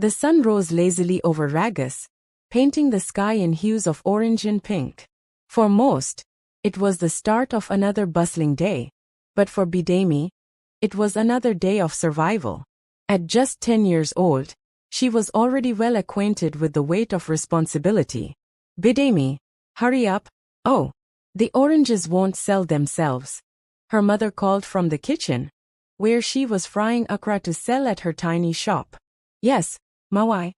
The sun rose lazily over Ragus, painting the sky in hues of orange and pink. For most, it was the start of another bustling day, but for Bidemi, it was another day of survival. At just 10 years old, she was already well acquainted with the weight of responsibility. Bidemi, hurry up. Oh, the oranges won't sell themselves, her mother called from the kitchen, where she was frying okra to sell at her tiny shop. Yes, Mawai,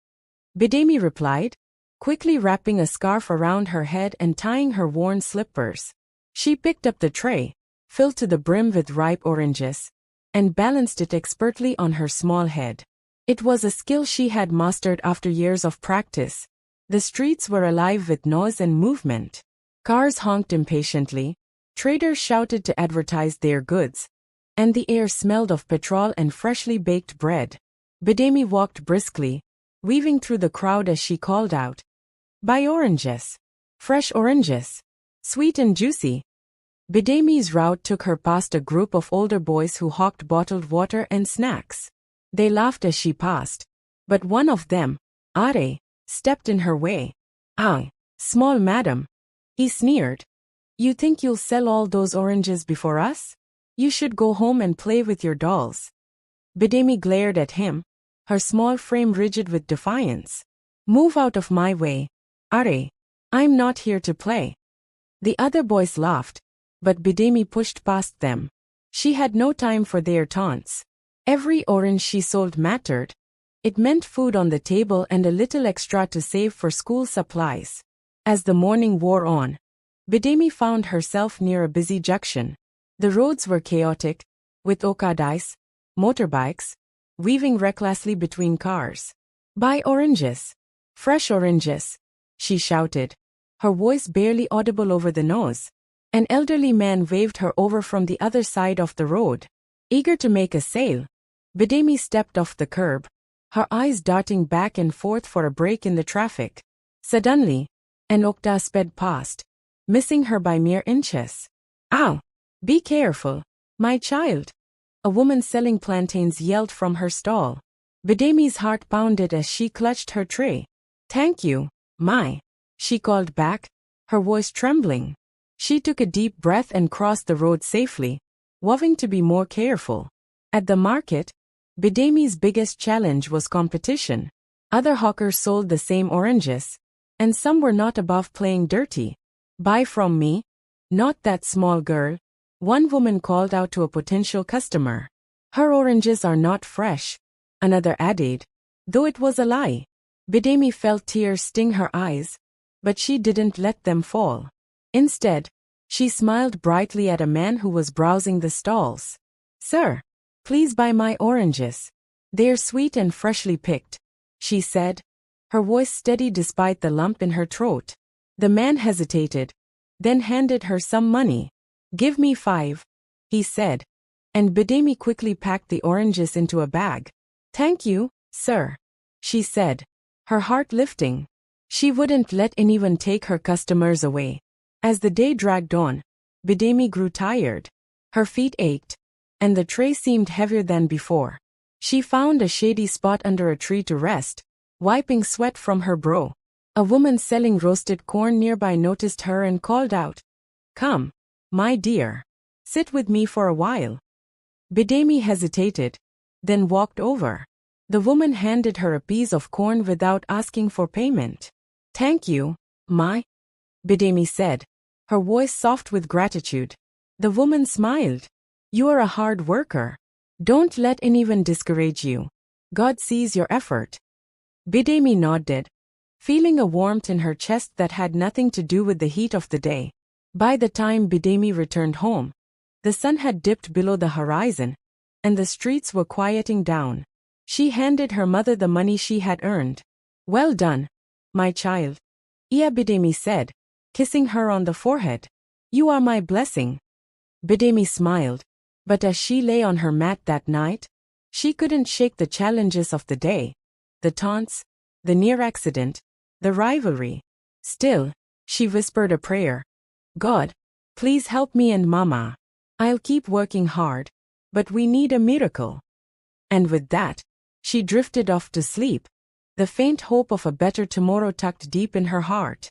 Bidemi replied, quickly wrapping a scarf around her head and tying her worn slippers. She picked up the tray, filled to the brim with ripe oranges, and balanced it expertly on her small head. It was a skill she had mastered after years of practice. The streets were alive with noise and movement. Cars honked impatiently, traders shouted to advertise their goods, and the air smelled of petrol and freshly baked bread. Bidemi walked briskly, weaving through the crowd as she called out, "Buy oranges! Fresh oranges! Sweet and juicy!" Bidemi's route took her past a group of older boys who hawked bottled water and snacks. They laughed as she passed, but one of them, Are, stepped in her way. "Ah, small madam," he sneered. "You think you'll sell all those oranges before us? You should go home and play with your dolls." Bidemi glared at him, her small frame rigid with defiance. "Move out of my way, Are. I'm not here to play." The other boys laughed, but Bidemi pushed past them. She had no time for their taunts. Every orange she sold mattered. It meant food on the table and a little extra to save for school supplies. As the morning wore on, Bidemi found herself near a busy junction. The roads were chaotic, with okadas, motorbikes, weaving recklessly between cars. "Buy oranges! Fresh oranges!" she shouted, her voice barely audible over the nose. An elderly man waved her over from the other side of the road. Eager to make a sale, Bidemi stepped off the curb, her eyes darting back and forth for a break in the traffic. Suddenly, an okada sped past, missing her by mere inches. "Ow! Be careful, my child!" a woman selling plantains yelled from her stall. Bidemi's heart pounded as she clutched her tray. "Thank you, Mai," she called back, her voice trembling. She took a deep breath and crossed the road safely, vowing to be more careful. At the market, Bidemi's biggest challenge was competition. Other hawkers sold the same oranges, and some were not above playing dirty. "Buy from me, not that small girl," one woman called out to a potential customer. "Her oranges are not fresh," another added, though it was a lie. Bidemi felt tears sting her eyes, but she didn't let them fall. Instead, she smiled brightly at a man who was browsing the stalls. "Sir, please buy my oranges. They're sweet and freshly picked," she said, her voice steady despite the lump in her throat. The man hesitated, then handed her some money. "Give me 5, he said, and Bidemi quickly packed the oranges into a bag. "Thank you, sir," she said, her heart lifting. She wouldn't let anyone take her customers away. As the day dragged on, Bidemi grew tired. Her feet ached, and the tray seemed heavier than before. She found a shady spot under a tree to rest, wiping sweat from her brow. A woman selling roasted corn nearby noticed her and called out, "Come, my dear, sit with me for a while." Bidemi hesitated, then walked over. The woman handed her a piece of corn without asking for payment. "Thank you, Mai," Bidemi said, her voice soft with gratitude. The woman smiled. "You are a hard worker. Don't let anyone discourage you. God sees your effort." Bidemi nodded, feeling a warmth in her chest that had nothing to do with the heat of the day. By the time Bidemi returned home, the sun had dipped below the horizon, and the streets were quieting down. She handed her mother the money she had earned. "Well done, my child," Bidemi said, kissing her on the forehead. "You are my blessing." Bidemi smiled, but as she lay on her mat that night, she couldn't shake the challenges of the day. The taunts, the near accident, the rivalry. Still, she whispered a prayer. "God, please help me and Mama. I'll keep working hard, but we need a miracle." And with that, she drifted off to sleep, the faint hope of a better tomorrow tucked deep in her heart.